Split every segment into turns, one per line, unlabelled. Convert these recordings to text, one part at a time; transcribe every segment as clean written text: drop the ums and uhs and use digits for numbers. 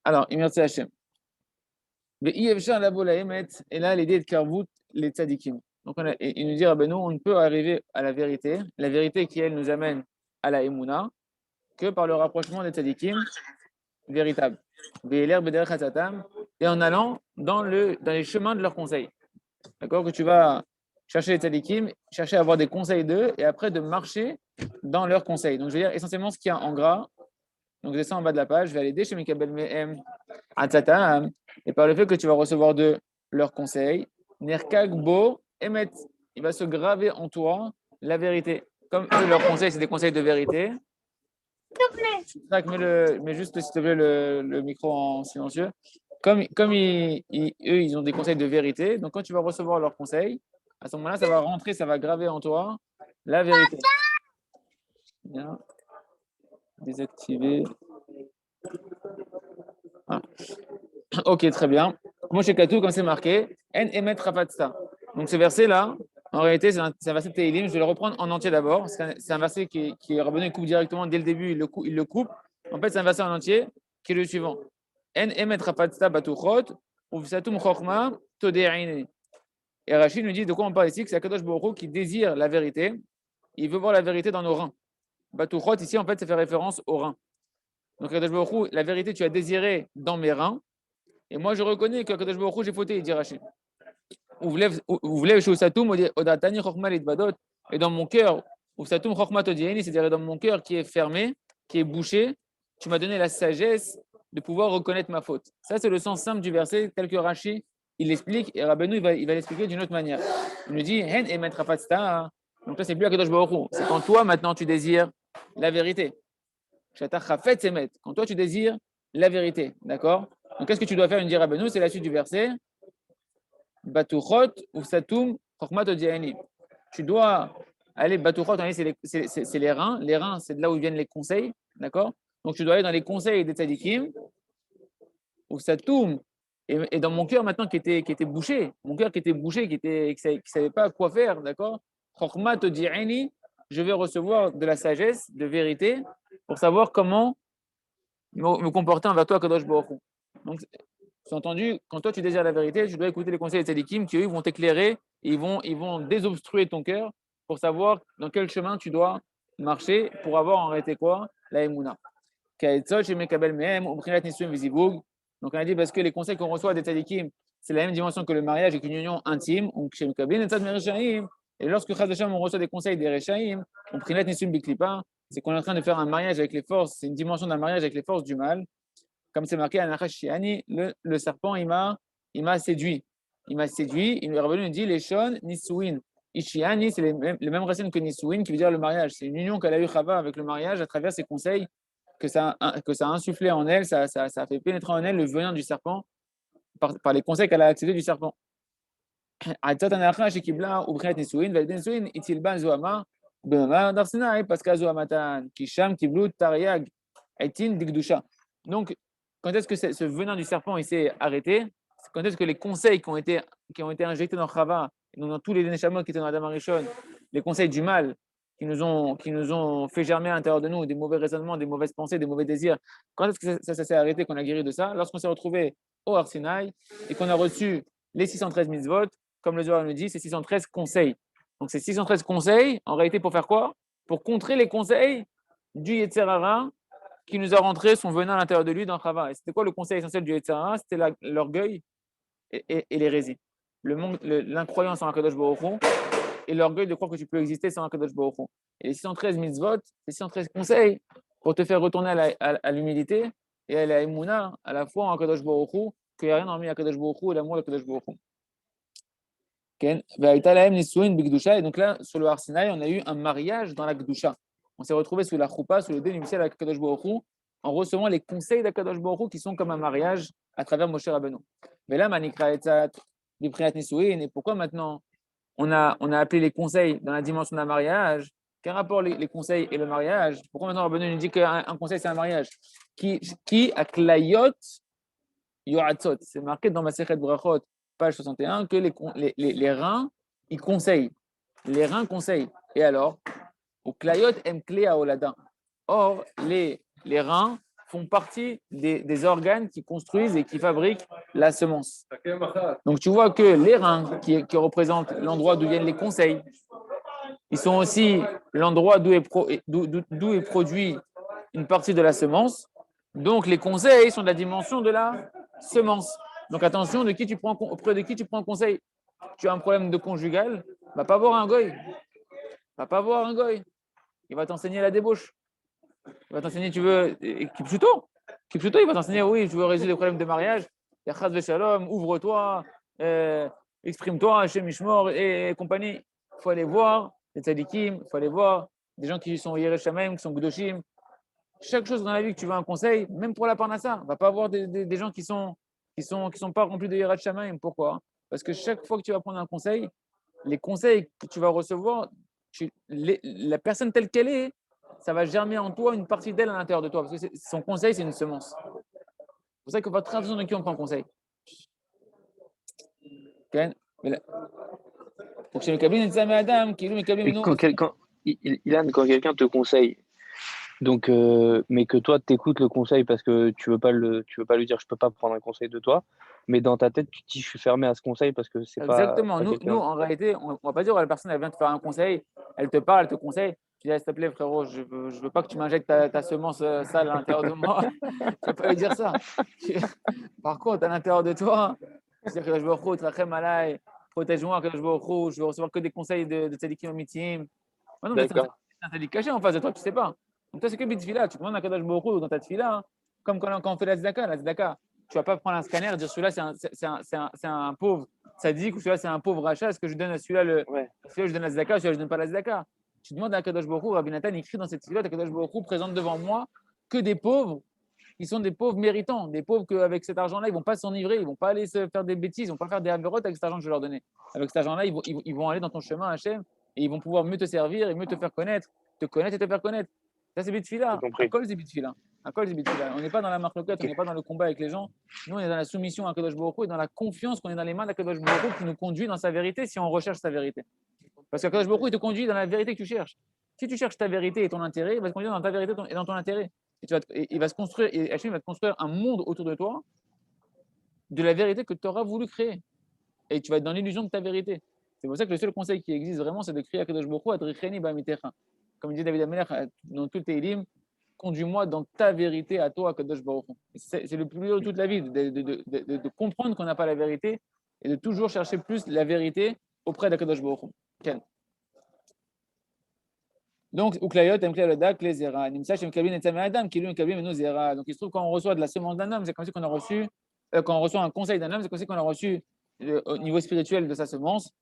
Alors, merci Hachem. Et là, l'idée de Karvout, les tzadikim. Donc, il nous dit, ah ben nous, on ne peut arriver à la vérité qui, elle, nous amène à la Emouna, que par le rapprochement des tzadikim véritables. Et en allant dans les chemins de leurs conseils. D'accord? Que tu vas chercher les tzadikim, chercher à avoir des conseils d'eux, et après de marcher dans leurs conseils. Donc, je veux dire, essentiellement, ce qu'il y a en gras, donc je descends en bas de la page, je vais aller aider chez Mikabel Mehem, Atzatam, et par le fait que tu vas recevoir de leurs conseils, Nerkag Bo Emet, il va se graver en toi la vérité. Comme eux, leurs conseils, c'est des conseils de vérité. Mets juste, s'il te plaît, le micro en silencieux. Comme eux, ils ont des conseils de vérité, donc quand tu vas recevoir leurs conseils, à ce moment-là, ça va rentrer, ça va graver en toi la vérité. Bien. Désactiver. Ah. Ok, très bien. Moi, chez Katou, comme c'est marqué, En emet rafatsta. Donc, ce verset-là, en réalité, c'est un verset de Tehillim. Je vais le reprendre en entier d'abord. C'est un verset qui est revenu, il coupe directement dès le début, il le coupe. En fait, c'est un verset en entier qui est le suivant. En emet rafatsta batuchot, uvsatum chochma tode'ini. Et Rachid nous dit de quoi on parle ici, que c'est Akadosh Baruch Hu qui désire la vérité. Il veut voir la vérité dans nos reins. Batuchot, ici, en fait, ça fait référence aux reins. Donc, Akadosh Baruch Hu, la vérité, tu as désiré dans mes reins. Et moi, je reconnais que Kadosh Baruch Hu, j'ai fauté, il dit Rachid. Et dans mon cœur, c'est-à-dire dans mon cœur qui est fermé, qui est bouché, tu m'as donné la sagesse de pouvoir reconnaître ma faute. Ça, c'est le sens simple du verset, tel que Rachid, il l'explique, et Rabbeinu, il va l'expliquer d'une autre manière. Il nous dit, Hen et Metrafatsta. Donc, là, c'est plus Kadosh Baruch Hu. C'est quand toi, maintenant, tu désires la vérité. Quand toi, tu désires la vérité. D'accord? Donc, qu'est-ce que tu dois faire? Une dire Rabbeinu, c'est la suite du verset. Batuchot ou satum chokmat odiani. Tu dois aller batuchot, c'est les reins. Les reins, c'est de là où viennent les conseils. D'accord? Donc, tu dois aller dans les conseils des tzadikim ou satum. Et dans mon cœur maintenant qui était bouché, mon cœur qui était bouché, qui ne savait pas quoi faire, d'accord? Chokmat odiani, je vais recevoir de la sagesse, de vérité, pour savoir comment me comporter envers toi, Kadosh Baruch Hu. Donc, c'est entendu, quand toi tu désires la vérité, tu dois écouter les conseils des tzadikim qui, eux, vont t'éclairer, et ils vont désobstruer ton cœur pour savoir dans quel chemin tu dois marcher pour avoir en réalité quoi? La Emouna. Donc, on a dit parce que les conseils qu'on reçoit des tzadikim, c'est la même dimension que le mariage avec une union intime. Et lorsque on reçoit des conseils des Rechaim, on prie Nisum Biklipa, c'est qu'on est en train de faire un mariage avec les forces, c'est une dimension d'un mariage avec les forces du mal. Comme c'est marqué à Nachashiani, le serpent, il m'a séduit. Il m'a séduit, il est revenu, il dit les Shon Nisuin. Ishiani, c'est les mêmes racines que Nisuin, qui veut dire le mariage. C'est une union qu'elle a eu Chava avec le mariage à travers ses conseils que ça a insufflé en elle, ça a fait pénétrer en elle le venin du serpent par les conseils qu'elle a acceptés du serpent. Parce donc, quand est-ce que ce venin du serpent il s'est arrêté? Quand est-ce que les conseils qui ont été injectés dans Chava, dans tous les Neshama qui étaient dans Adam Arishon, les conseils du mal qui nous ont fait germer à l'intérieur de nous des mauvais raisonnements, des mauvaises pensées, des mauvais désirs, quand est-ce que ça s'est arrêté, qu'on a guéri de ça? Lorsqu'on s'est retrouvé au Arsinaï et qu'on a reçu les 613 mitzvot, comme le Zohar nous dit, c'est 613 conseils. Donc, ces 613 conseils, en réalité, pour faire quoi? Pour contrer les conseils du Yetzer Hara qui nous a rentré son venin à l'intérieur de lui dans Chava. Et c'était quoi le conseil essentiel du Yetzer Hara? C'était l'orgueil et l'hérésie. L'incroyance en Akadosh Baruch Hu et l'orgueil de croire que tu peux exister sans Akadosh Baruch Hu. Et les 613 mitzvot, les 613 conseils pour te faire retourner à l'humilité et à la Emouna, à la foi en Akadosh Baruch Hu, qu'il n'y a rien hormis Akadosh Baruch Hu et l'amour d'Akadosh Baruch Hu. Et donc là, sur le Har Sinaï, on a eu un mariage dans la Gdusha. On s'est retrouvé sous la Choupa, sous le dé nuptial avec Akadosh Baruch Hu, en recevant les conseils d'Akadosh Baruch Hu qui sont comme un mariage à travers Moshe Rabbeinu. Mais là, Manikra Etzat, Biprinat Nisuin, et pourquoi maintenant on a appelé les conseils dans la dimension d'un mariage? Quel rapport les conseils et le mariage? Pourquoi maintenant Rabbeinu nous dit qu'un conseil c'est un mariage? Qui a Klayot Yoatzot? C'est marqué dans ma Masechet Brachot, page 61, que les reins, ils conseillent. Les reins conseillent. Et alors, au Klayot M Klea Olada. Or, les reins, font partie des organes qui construisent et qui fabriquent la semence. Donc tu vois que les reins, qui représentent l'endroit d'où viennent les conseils, ils sont aussi l'endroit d'où est produit une partie de la semence. Donc les conseils sont de la dimension de la semence. Donc attention, auprès de qui tu prends conseil. Tu as un problème de conjugal, va pas voir un goy. Va pas voir un goy. Il va t'enseigner la débauche. Il va t'enseigner, tu veux, Kipchuto, il va t'enseigner, oui, tu veux résoudre les problèmes de mariage. Yachad Veshalom, ouvre-toi, exprime-toi, Hashem Ishmor et compagnie. Il faut aller voir les tzadikim, il faut aller voir des gens qui sont Yerushalayim, qui sont Gdoshim. Chaque chose dans la vie que tu veux un conseil, même pour la parnassa, va pas avoir des gens qui sont pas remplis de Yerushalayim. Pourquoi? Parce que chaque fois que tu vas prendre un conseil, les conseils que tu vas recevoir, la personne telle qu'elle est, ça va germer en toi une partie d'elle à l'intérieur de toi. Parce que son conseil, c'est une semence. C'est pour ça qu'il faut faire très attention de qui on prend conseil. Okay?
Quand quelqu'un te conseille, donc, mais que toi, tu écoutes le conseil parce que tu veux pas lui dire je peux pas prendre un conseil de toi, mais dans ta tête, tu te dis je suis fermé à ce conseil parce que c'est
Exactement.
pas
Nous,
quelqu'un.
en réalité, on ne va pas dire la personne, elle vient te faire un conseil, elle te parle, elle te conseille. Tu dis, s'il te plaît, frérot, je veux pas que tu m'injectes ta semence sale à l'intérieur de moi. Tu ne vas pas lui dire ça. Par contre, à l'intérieur de toi, c'est-à-dire que je veux très malade, protège-moi, que je veux recevoir que des conseils de tzadikim amitim. Non, mais c'est
D'accord.
un tzadik caché en face de toi, tu ne sais pas. Donc, toi, c'est que bitfila. Tu demandes à Kadosh Baruch Hu dans ta tfila, comme quand on fait la tzedaka. Tu ne vas pas prendre un scanner et dire celui-là, c'est un pauvre tzaddik ou celui-là, c'est un pauvre rachat. Est-ce que je donne à celui-là,
Ouais.
je donne la tzedaka, celui-là, je ne donne pas la tzedaka. Tu demandes à Kadosh Baruch Hu, Rabbi Nathan écrit dans cette tfila, Kadosh Baruch Hu présente devant moi que des pauvres qui sont des pauvres méritants, des pauvres qu'avec cet argent-là, ils ne vont pas s'enivrer, ils ne vont pas aller se faire des bêtises, ils ne vont pas faire des avérotes avec cet argent que je vais leur donner. Avec cet argent-là, ils vont aller dans ton chemin, Hachem, et ils vont pouvoir mieux te servir et mieux te faire connaître, te connaître et te faire connaître. Ça, c'est
J'ai
bitfila. À
compris.
col, c'est bitfila. À col, c'est bitfila. On n'est pas dans la marloquette, on
Ok.
n'est pas dans le combat avec les gens. Nous, on est dans la soumission à Kadosh Baruch Hu et dans la confiance qu'on est dans les mains d'Akadosh Baruch Hu qui nous conduit dans sa vérité si on recherche sa vérité. Parce qu'Akadosh Baruch Hu, il te conduit dans la vérité que tu cherches. Si tu cherches ta vérité et ton intérêt, il va te conduire dans ta vérité et dans ton intérêt. Il va se construire, et Hachem va te construire un monde autour de toi de la vérité que tu auras voulu créer. Et tu vas être dans l'illusion de ta vérité. C'est pour ça que le seul conseil qui existe vraiment, c'est de crier à Kadosh Baruch Hu, Adricheni ba'amitecha. Comme dit David Amelech dans tout Teilim, conduis-moi dans ta vérité à toi, Kadosh Baruch Hu. C'est le plus dur de toute la vie, de comprendre qu'on n'a pas la vérité et de toujours chercher plus la vérité auprès d'Akadosh Baruch Hu. Ken. Donc, Uklayot, Mklayot, Klezera, Nimsa, Shem Kabin, Etzam Adam, Kilu, Kabin, Menu, Zera. Donc, il se trouve quand on reçoit de la semence d'un homme, c'est comme si qu'on a reçu, quand on reçoit un conseil d'un homme, c'est comme si qu'on a reçu au niveau spirituel de sa semence.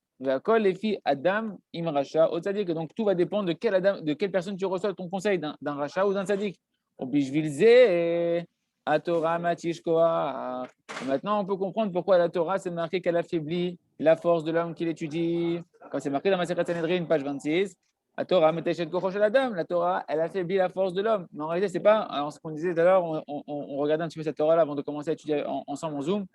Kol, les filles, Adam, Imracha, au Tzadik. Donc, tout va dépendre de quelle personne tu reçois ton conseil, d'un Racha ou d'un Tzadik. Au Bishvilze, à Torah, Matishkoa. Maintenant, on peut comprendre pourquoi la Torah, c'est marqué qu'elle affaiblit la force de l'homme qui l'étudie. Comme c'est marqué dans Masechet Sanhedrin, page 26. La Torah, la Torah, elle affaiblit la force de l'homme. Mais en réalité, c'est pas. Alors, ce qu'on disait tout à l'heure, on regardait un petit peu cette Torah-là avant de commencer à étudier ensemble en Zoom.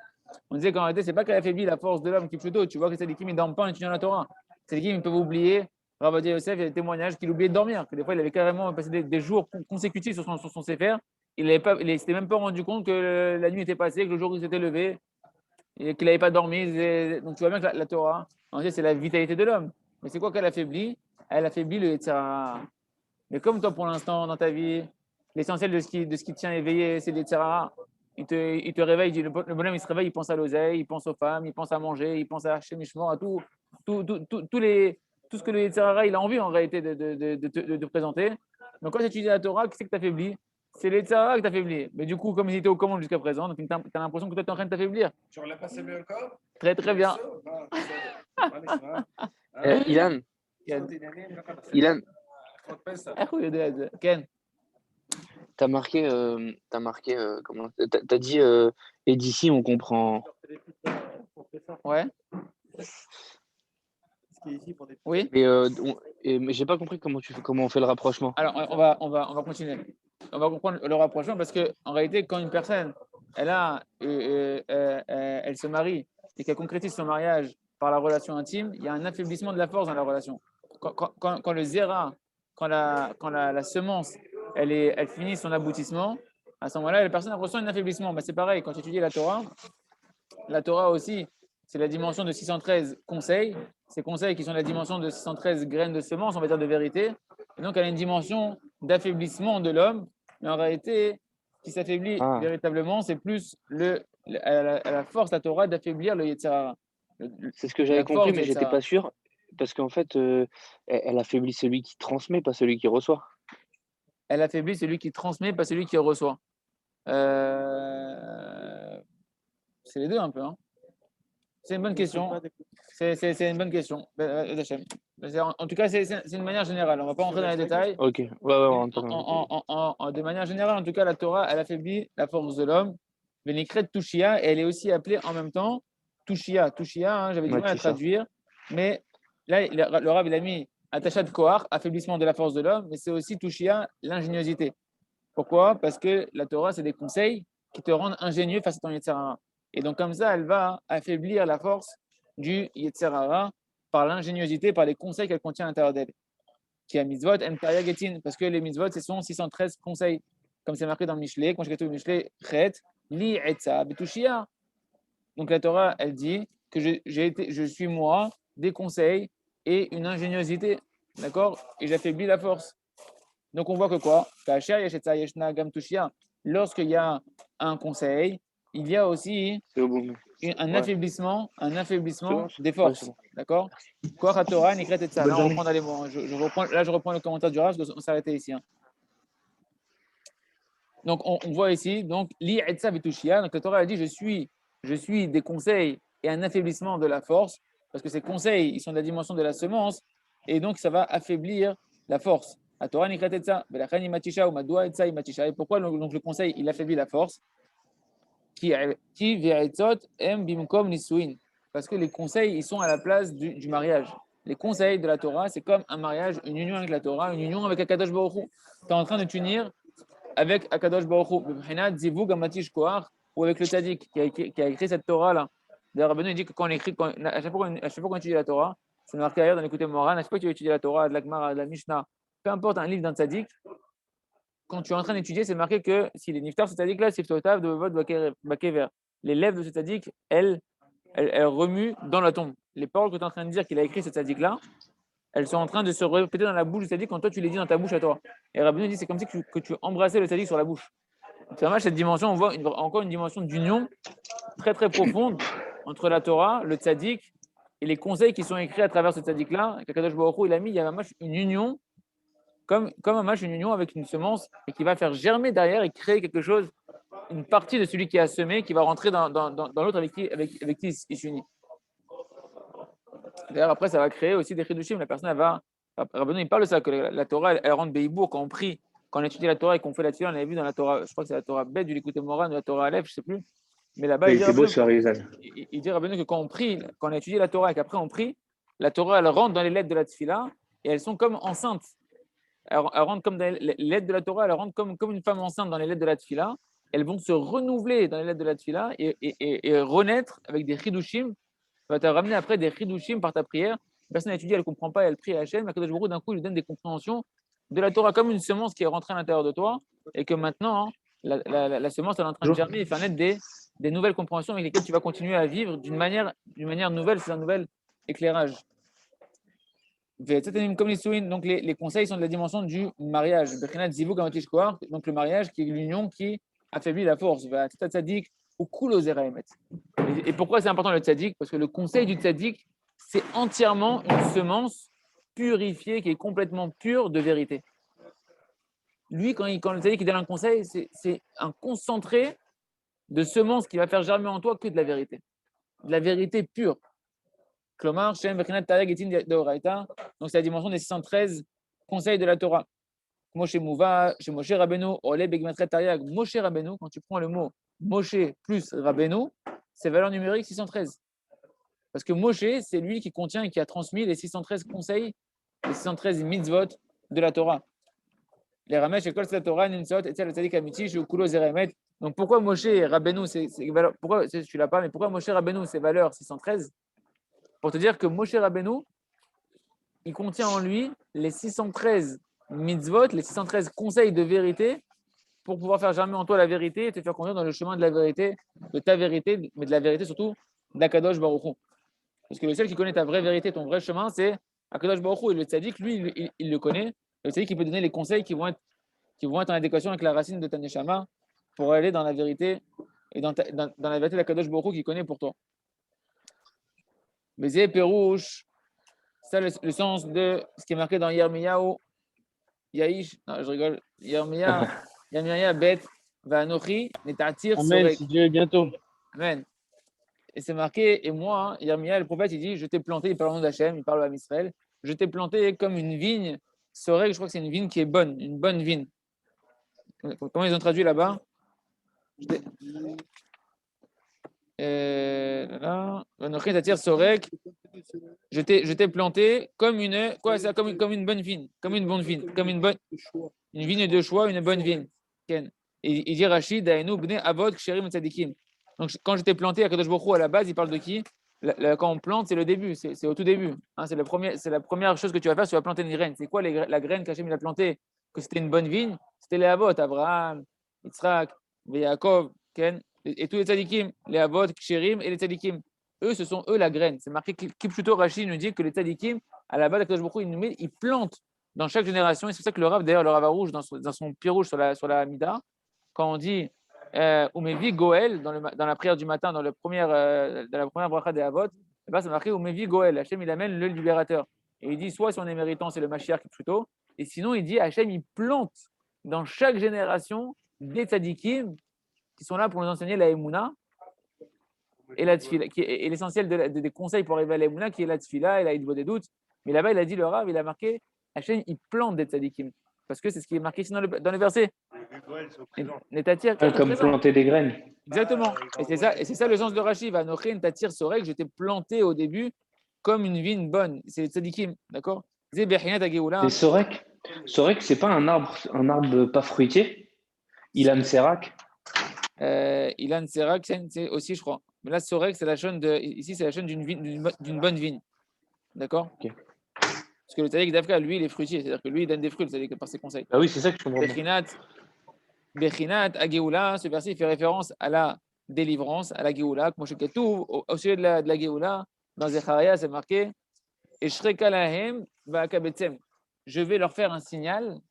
On disait qu'en réalité, c'est pas qu'elle affaiblit la force de l'homme qui plutôt, tu vois que c'est des qui ne dorment pas en étudiant la Torah. C'est des qui peuvent oublier. Rabbi Yosef, il y a des témoignages qu'il oubliait de dormir. Que des fois, il avait carrément passé des jours consécutifs sur son Sefer. Il ne s'était même pas rendu compte que la nuit était passée, que le jour il s'était levé et qu'il n'avait pas dormi. Donc, tu vois bien que la Torah, en réalité, c'est la vitalité de l'homme. Mais c'est quoi qu'elle affaiblit? Elle affaiblit le Yetzirah. Mais comme toi, pour l'instant, dans ta vie, l'essentiel de ce qui te tient éveillé, c'est le Yetzirah. Il te réveille, le bonhomme, il se réveille, il pense à l'oseille, il pense aux femmes, il pense à manger, il pense à Hachem Ishmor, à tout ce que le Yetzirah, il a envie en réalité de te présenter. Donc quand tu étudies la Torah, qu'est-ce que t'affaiblit? C'est le Yetzirah qui t'affaiblit. Mais du coup, comme il était aux commandes jusqu'à présent, donc tu as l'impression que toi, tu es en train de t'affaiblir.
Tu relèves pas ses mieux encore?
Très, très bien.
Ilan, Ilan,
Ken.
comment, t'as dit, et d'ici on comprend.
Ouais. Oui.
Mais j'ai pas compris comment on fait le rapprochement.
Alors, on va continuer. On va comprendre le rapprochement parce que en réalité, quand une personne, elle se marie et qu'elle concrétise son mariage par la relation intime, il y a un affaiblissement de la force dans la relation. Quand le zéra, quand la semence, elle finit son aboutissement, À ce moment-là, la personne ressent un affaiblissement. C'est pareil, quand tu étudies la Torah aussi, c'est la dimension de 613 conseils. Ces conseils qui sont la dimension de 613 graines de semences, on va dire de vérité. Et donc, elle a une dimension d'affaiblissement de l'homme. Mais en réalité, ce qui s'affaiblit
Ah,
véritablement, c'est plus à la force, la Torah, d'affaiblir le Yetzer Hara.
c'est ce que j'avais
La
compris,
force du
mais
Yetzer
j'étais
Hara.
pas sûr. Parce qu'en fait, elle affaiblit celui qui transmet, pas celui qui reçoit.
Elle affaiblit celui qui transmet, pas celui qui reçoit. C'est les deux un peu. Hein. C'est une bonne question. C'est une bonne question. Hachem. En tout cas, c'est une manière générale. On ne va pas rentrer dans les détails.
Ok, ouais, on rentre dans le détail.
De manière générale, en tout cas, la Torah, elle affaiblit la force de l'homme. Vénikret Tushia, et elle est aussi appelée en même temps Tushia. Tushia, hein, j'avais du mal à
Matissa.
traduire. Mais là, le Rav, il a mis Attachat de Kohar, affaiblissement de la force de l'homme. Mais c'est aussi Tushia, l'ingéniosité. Pourquoi? Parce que la Torah, c'est des conseils qui te rendent ingénieux face à ton Yetzer Hara. Et donc, comme ça, elle va affaiblir la force du Yetzer Hara par l'ingéniosité, par les conseils qu'elle contient à l'intérieur d'elle. Qui a mitzvot, en getin, parce que les mitzvot, ce sont 613 conseils, comme c'est marqué dans le Michelet, quand je le Michelet, chet, li etza, betushia. Donc, la Torah, elle dit que je suis moi, des conseils et une ingéniosité. D'accord? Et j'affaiblis la force. Donc, on voit que quoi? Lorsqu'il y a un conseil, il y a aussi
C'est au bon.
un
Ouais.
affaiblissement
C'est bon?
des
Ouais, c'est
forces.
bon.
D'accord? Quoi, Torah, Nikret et ça.
Bonne
Là, on
journée.
reprend dans les mots. Hein. Je reprends le commentaire du Rav parce qu'on s'arrêtait ici. Hein. Donc, on voit ici, donc, li etza betushia. Donc, la Torah a dit je suis des conseils et un affaiblissement de la force, parce que ces conseils, ils sont de la dimension de la semence, et donc ça va affaiblir la force. La Torah nikrat etza, velachan imatisha ou madoua etza imatisha. Et pourquoi donc le conseil, il affaiblit la force? Qui ve'etzot em bimkom nisuin. Parce que les conseils, ils sont à la place du mariage. Les conseils de la Torah, c'est comme un mariage, une union avec la Torah, une union avec Akadosh Baruch Hu. Tu es en train de t'unir avec Akadosh Baruch Hu, Zivug Amatish Kohar, ou avec le Tzadik qui a écrit cette Torah-là. D'ailleurs, Rabbeinu dit que quand on écrit, à chaque fois qu'on étudie la Torah, c'est marqué ailleurs dans l'écouté moral, à chaque fois que tu étudies la Torah, de la Gemara, de la Mishnah, peu importe un livre d'un Tzadik, quand tu es en train d'étudier, c'est marqué que si les niftar, ce Tzadik-là, c'est Totav de Vod Bakever. Les lèvres de ce Tzadik, elles remuent dans la tombe. Les paroles que tu es en train de dire qu'il a écrit ce Tzadik-là, elles sont en train de se répéter dans la bouche du Tzadik quand toi tu les dis dans ta bouche à toi. Et Rabbeinu dit c'est comme si que tu embrassais le Tzadik sur la bouche. C'est vraiment cette dimension, on voit encore une dimension d'union très très profonde entre la Torah, le Tzadik et les conseils qui sont écrits à travers ce Tzadik-là. Kakadosh Baruch Hu, il a mis, il y a une union, comme un match, une union avec une semence et qui va faire germer derrière et créer quelque chose, une partie de celui qui a semé qui va rentrer dans l'autre avec qui il s'unit. D'ailleurs, après, ça va créer aussi des chidushim. La personne, elle va. Rabbeinu, il parle de ça, que la Torah, elle rentre Beibour quand on prie, quand on étudie la Torah et qu'on fait la tefila. On avait vu dans la Torah, je crois que c'est la Torah Bet, du Likutei Moran, de la Torah Aleph, je ne sais plus. Mais là-bas,
Mais
il
il
dit
était beau
Rabbeinu,
ce Harizal.
il dit Rabbeinu que quand on prie, quand on étudie la Torah et qu'après on prie, la Torah, elle rentre dans les lettres de la tefila et elles sont comme enceintes. Elles rentrent comme dans les lettres de la Torah, elles rentrent comme une femme enceinte dans les lettres de la tefila. Elles vont se renouveler dans les lettres de la tefila et renaître avec des chidushim. Ça va te ramener après des chidushim par ta prière. La personne étudie, elle ne comprend pas, elle prie à Hachem. Akadosh Baruch Hu, d'un coup, il lui donne des compréhensions de la Torah comme une semence qui est rentrée à l'intérieur de toi et que maintenant, hein, la semence elle est en train de germer et faire naître des nouvelles compréhensions avec lesquelles tu vas continuer à vivre d'une manière nouvelle, c'est un nouvel éclairage. Donc les conseils sont de la dimension du mariage. Donc le mariage qui est l'union qui affaiblit la force. Et pourquoi c'est important le tzaddik? Parce que le conseil du tzaddik, c'est entièrement une semence purifiée qui est complètement pure de vérité. Lui, quand le tzaddik donne un conseil, c'est un concentré de semences qui va faire germer en toi que de la vérité. De la vérité pure. Klomar, Shem, Bechinat, Tareg, Etin, Deoraita. Donc, c'est la dimension des 613 conseils de la Torah. Moshe Mouva, chez Moshe Rabbeinu, Ole, Begmatret, Tariag. Moshe Rabbeinu, quand tu prends le mot Moshe plus Rabbeinu, c'est valeur numérique 613. Parce que Moshe, c'est lui qui contient et qui a transmis les 613 conseils, les 613 mitzvot de la Torah. Les Ramesh, Ekol, c'est la Torah, Nimsot, et le Tzadik Amiti, Shukulo, Zeremet. Donc, pourquoi Moshe Rabbeinu, c'est valeur, pourquoi, tu l'as pas, mais pourquoi Moshe Rabbeinu, c'est valeur 613? Pour te dire que Moshe Rabbeinu, il contient en lui les 613 mitzvot, les 613 conseils de vérité pour pouvoir faire germer en toi la vérité et te faire conduire dans le chemin de la vérité, de ta vérité, mais de la vérité surtout d'Akadosh Baruch Hu. Parce que le seul qui connaît ta vraie vérité, ton vrai chemin, c'est Akadosh Baruch Hu. Et le tzaddik, lui, il le connaît. Le tzaddik, il peut donner les conseils qui vont être en adéquation avec la racine de ta neshama pour aller dans la vérité et dans la vérité d'Akadosh Baruch Hu qu'il connaît pour toi. Bézé, Pérouche, ça le sens de ce qui est marqué dans Yirmiyahu, Yaïch, non, je rigole, Yirmiyahu, Bet, Vanochi, Netatir,
Amen,
Sorek.
si Dieu est bientôt.
Amen. Et c'est marqué, et moi, Yirmiyahu, le prophète, il dit, je t'ai planté, il parle au nom d'Hachem, il parle à Israël, je t'ai planté comme une vigne, Sorek, je crois que c'est une vigne qui est bonne, une bonne vigne. Comment ils ont traduit là-bas? Vanochi, Netatir, Sorek. Je t'ai planté comme une, quoi, ça, comme une bonne vigne, comme une bonne vigne, comme une vigne de choix, une bonne vigne. Ken. Et il dit Rachid, Daenu, Bne, Avod, Ksherim, Tzadikim. Donc, quand je t'ai planté à Kadosh Baruch Hu, à la base, il parle de qui? Quand on plante, c'est le début, c'est au tout début. Hein, c'est la première chose que tu vas faire, tu vas planter une graine. C'est quoi la graine qu'Hachem il a plantée? Que c'était une bonne vigne? C'était les Avot, Abraham, Yitzhak, Yaakov, Ken, et tous les Tzadikim, les Avot, Ksherim et les Tzadikim. Eux, ce sont eux la graine. C'est marqué Kipchuto Rachid nous dit que les Tzadikim, à la base, Kadosh Baruch Hu, ils plantent dans chaque génération. Et c'est pour ça que le Rav, d'ailleurs, le Rav Rouge, dans son pied rouge sur la Mida, quand on dit Umevi Goel, dans la prière du matin, dans la première bracha des Avot, et ben, c'est marqué Umevi Goel. Hachem, il amène le libérateur. Et il dit soit si on est méritant, c'est le Mashiach Kipchuto. Et sinon, il dit Hachem, il plante dans chaque génération des Tzadikim qui sont là pour nous enseigner la Emouna. Et la tfila, qui est l'essentiel des conseils pour arriver à l'Emouna, qui est la tfila et la hitbo des doutes. Mais là-bas, il a dit le Rav, il a marqué Hachem, il plante des tzadikim. Parce que c'est ce qui est marqué ici dans le verset.
Comme planter des graines.
Exactement. Et c'est ça le sens de Rashi. Vanochen tatir sorek, je t'ai planté au début comme une vigne bonne. C'est les tzadikim, d'accord?
Et sorek, c'est pas un arbre pas fruitier? Ilan Serak.
Ilan Serak, c'est aussi, je crois. Mais là, Sorek, c'est la chaîne ici, c'est la chaîne d'une bonne vigne. D'accord?
Okay.
Parce que le tzaddik d'Afka, lui, il est fruitier. C'est-à-dire que lui, il donne des fruits, le tzaddik, par ses conseils.
Ah oui, c'est ça que je comprends.
Bechinat, Ageoula, ce verset, il fait référence à la délivrance, à la Géoula. Comme au sujet de la Géoula, dans Zecharia, c'est marqué Eshreka lahem va'akabetzem. Je vais leur faire un signal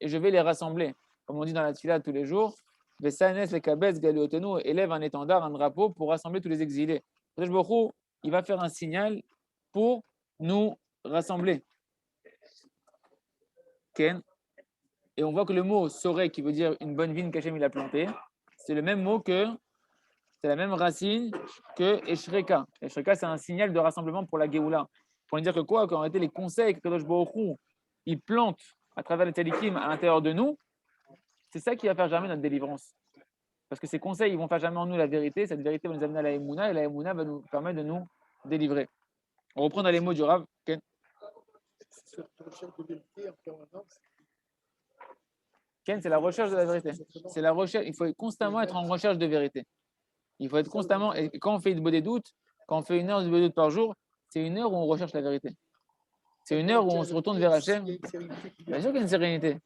et je vais les rassembler. Comme on dit dans la tfila tous les jours. Élève un étendard, un drapeau pour rassembler tous les exilés. Il va faire un signal pour nous rassembler. Ken. Et on voit que le mot sorek, qui veut dire une bonne vigne qu'Hachem il a plantée, c'est le même mot c'est la même racine que Eshreka. Eshreka, c'est un signal de rassemblement pour la Géoula. Pour dire que quoi? Qu'en réalité, les conseils que Kadosh Baruch Hu, il plante à travers les tzadikim à l'intérieur de nous, c'est ça qui va faire germer notre délivrance. Parce que ces conseils, ils vont faire germer en nous la vérité. Cette vérité va nous amener à la Emouna et la Emouna va nous permettre de nous délivrer. On reprend dans les mots du Rav. Ken, c'est la recherche de la vérité. C'est la recherche. Il faut constamment être en recherche de vérité. Il faut être constamment. Et quand on fait une des doutes, quand on fait 1 heure de doute par jour, c'est 1 heure où on recherche la vérité. C'est 1 heure où on se retourne vers Hachem. Bien sûr qu'il y a une sérénité.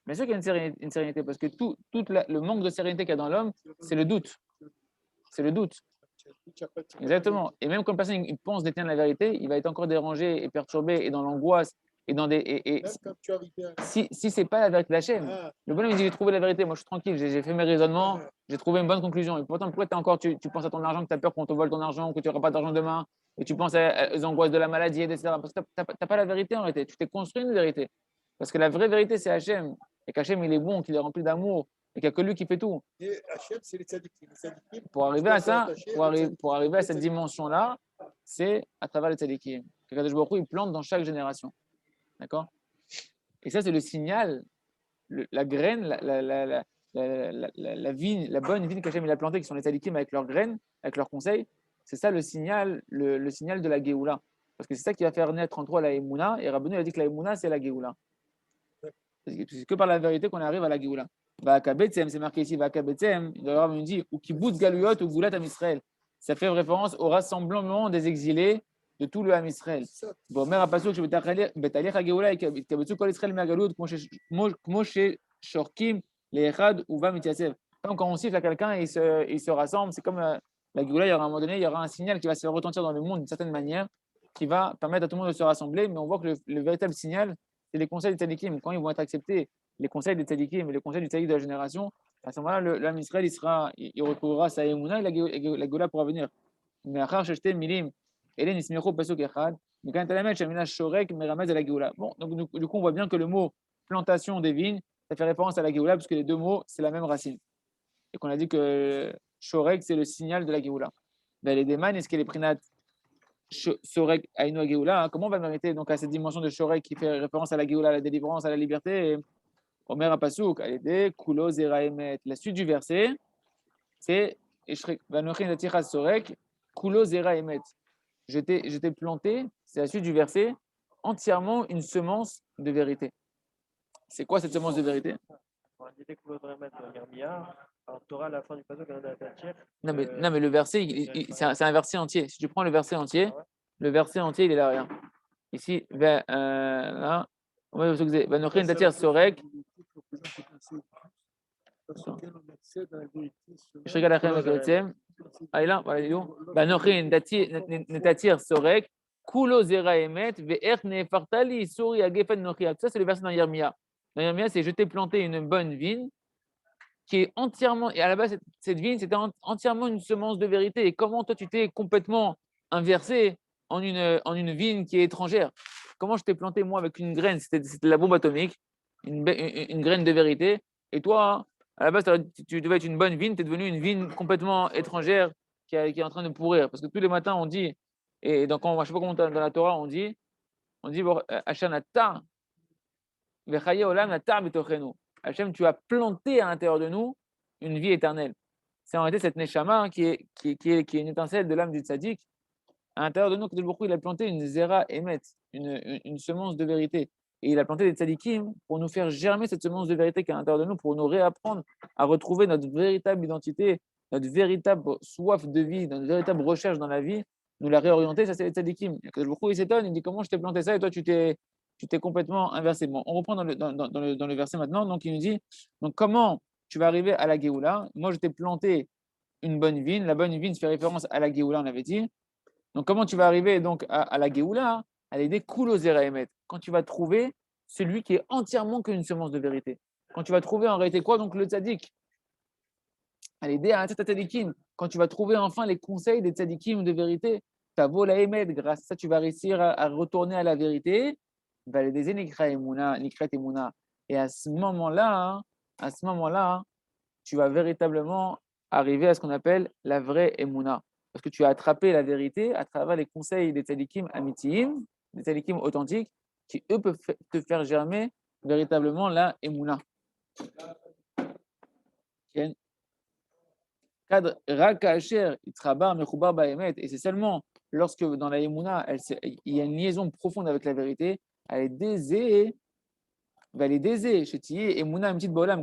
Bien sûr qu'il y a une sérénité, parce que tout le manque de sérénité qu'il y a dans l'homme, c'est le doute. C'est le doute. Exactement. Et même quand une personne il pense détenir la vérité, il va être encore dérangé et perturbé et dans l'angoisse. Et dans si c'est pas la vérité d'Hachem, le bonhomme il dit j'ai trouvé la vérité, moi je suis tranquille, j'ai fait mes raisonnements, j'ai trouvé une bonne conclusion. Et pourtant, pourquoi tu penses à ton argent, que tu as peur qu'on te vole ton argent, que tu n'auras pas d'argent demain, et tu penses aux angoisses de la maladie, etc. Parce que tu n'as pas la vérité en réalité, tu t'es construit une vérité. Parce que la vraie vérité c'est Hachem, et qu'Hachem il est bon, qu'il est rempli d'amour, et qu'il n'y a que lui qui fait tout.
Et Hachem, c'est les tzadikim.
Pour arriver à ça, pour arriver à cette dimension-là, c'est à travers les tzadikim. Que Kadosh Baruch Hu, il plante dans chaque génération. D'accord? Et ça, c'est le signal, la graine, la vigne, la bonne vigne qu'Hachem il a plantée, qui sont les tzadikim avec leurs graines, avec leurs conseils. C'est ça le signal de la Géoula. Parce que c'est ça qui va faire naître en toi la Emouna. Et Rabbeinu a dit que la Emouna, c'est la Géoula. C'est que par la vérité qu'on arrive à la Géoula. Va'akabetzem, c'est marqué ici, Va'akabetzem, le Rav nous dit, ou kibbutz galuyot ou goulat am Israël. Ça fait référence au rassemblement des exilés de tout le Ham Israël. Bon, mère Apasuk, betaliach hagéoula, kabetsu kol Israël me'agalut, kmo shorkim les Echad ou Va Mityasev. Comme quand on siffle à quelqu'un et il se rassemble, c'est comme la Géoula, il y aura un moment donné, il y aura un signal qui va se faire retentir dans le monde d'une certaine manière, qui va permettre à tout le monde de se rassembler, mais on voit que le véritable signal, c'est les conseils des tzadikim. Quand ils vont être acceptés, les conseils des tzadikim et les conseils du tzadik de la génération, à ce moment-là, l'homme Israël, il recouvrira sa émouna et la Géoula pourra venir. Mais après, j'achetais milim, Hélène Ismiro Pasuk Echad, mais quand elle met Shamina Shorek, Meramez à la Géoula. Bon, donc du coup, on voit bien que le mot plantation des vignes, ça fait référence à la Géoula, parce que les deux mots, c'est la même racine. Et qu'on a dit que Shorek, c'est le signal de la Géoula. Ben, les Deman, est-ce qu'elle est prinat Shorek Aïno Géoula? Comment on va mériter donc à cette dimension de Shorek qui fait référence à la Géoula, à la délivrance, à la liberté? Omer Apasuk, elle est Kulo Zeraemet. La suite du verset, c'est Vanochin Atichas Sorek, Kulo Zeraemet. Je t'ai planté, c'est la suite du verset, entièrement une semence de vérité. C'est quoi cette semence de vérité? Non, mais le verset, c'est un verset entier. Si tu prends le verset entier, le verset entier, il est là, rien. Ici, là, Vanochin Atichas Sorek. Je regarde après avec le thème. Ah, là, voilà, il est où? Banochin Netatir Sorek, Kulo Zera Emet, Ve'er Nefartali, Souri Agefen Nochia. Ça, c'est le verset dans Yermia. Dans Yermia, c'est je t'ai planté une bonne vigne qui est entièrement, et à la base, cette vigne, c'était entièrement une semence de vérité. Et comment toi, tu t'es complètement inversé en une vigne qui est étrangère? Comment je t'ai planté, moi, avec une graine? C'était la bombe atomique, une graine de vérité. Et toi, à la base, tu devais être une bonne vigne, tu es devenu une vigne complètement étrangère qui est en train de pourrir. Parce que tous les matins, on dit, et donc, je ne sais pas comment dans la Torah, on dit, Hachanata, Vechaye Olam Nata Betochenu. Hachem, tu as planté à l'intérieur de nous une vie éternelle. C'est en réalité cette Neshama qui est une étincelle de l'âme du tzaddik. À l'intérieur de nous, il a planté une Zera Emet, une semence de vérité. Et il a planté des tzadikim pour nous faire germer cette semence de vérité qui est à l'intérieur de nous, pour nous réapprendre à retrouver notre véritable identité, notre véritable soif de vie, notre véritable recherche dans la vie, nous la réorienter, ça c'est les tzadikim. Il s'étonne, il dit comment je t'ai planté ça et toi tu t'es complètement inversé. Bon, on reprend dans le verset maintenant, donc il nous dit, donc comment tu vas arriver à la Géoula? Moi je t'ai planté une bonne vigne, la bonne vigne fait référence à la Géoula, on avait dit. Donc, comment tu vas arriver donc à la Géoula? À l'aider Kulo Zeraemet. Quand tu vas trouver celui qui est entièrement qu'une semence de vérité. Quand tu vas trouver en réalité quoi? Donc, le tzaddik. À l'aider à tzadikim. Quand tu vas trouver enfin les conseils des tzadikim de vérité, Tavo la Emet. Grâce à ça, tu vas réussir à retourner à la vérité. Va l'aider Nikret Emuna. Et à ce moment-là, tu vas véritablement arriver à ce qu'on appelle la vraie Emouna. Parce que tu as attrapé la vérité à travers les conseils des tzadikim amitiim, des tzadikim authentiques, qui eux peuvent te faire germer véritablement la Emouna. Et c'est seulement lorsque dans la Emouna, il y a une liaison profonde avec la vérité, elle est désée. Elle est désée, Emouna,